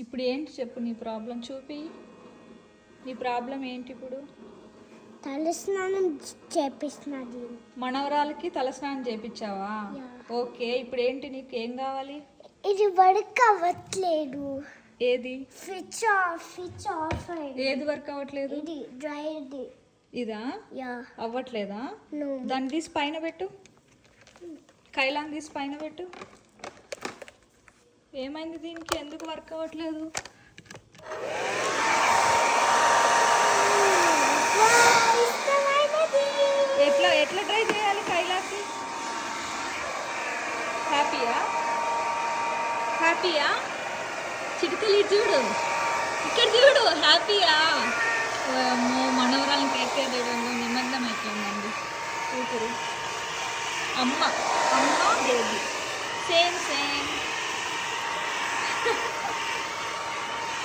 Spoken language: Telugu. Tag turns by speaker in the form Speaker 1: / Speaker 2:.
Speaker 1: ఇప్పుడు ఏంటి చెప్పు, నీ ప్రాబ్లం చూపి. నీ ప్రాబ్లం ఏంటి ఇప్పుడు?
Speaker 2: తలస్నానం చేపిస్తున్నది.
Speaker 1: మనవరాలకి తలస్నానం చేపించావా? ఓకే, ఇప్పుడు ఏంటి, నీకు ఏం కావాలి?
Speaker 2: ఇది వర్క్ అవ్వట్లేదు.
Speaker 1: ఏది?
Speaker 2: స్విచ్ ఆఫ్
Speaker 1: ఏది వర్క్ అవ్వట్లేదు?
Speaker 2: ఇది డ్రైయర్ది.
Speaker 1: ఇదా? అవ్వట్లేదా?
Speaker 2: No.
Speaker 1: దాన్ని తీసి పైన పెట్టు. కైలాన్ని తీసి పైన పెట్టు. ఏమైంది దీనికి? ఎందుకు వర్క్ అవ్వట్లేదు? ఎట్లా ట్రై చేయాలి కైలాకి? హ్యాపీయా? చిటికలు చూడు, ఇక్కడ చూడు. హ్యాపీయా? అమ్మో, మనవరాలను టేక్ కేర్ చేయడంలో నిమగ్నం అయిపోయిందండి కూతురు. అమ్మ బేబీ సేమ్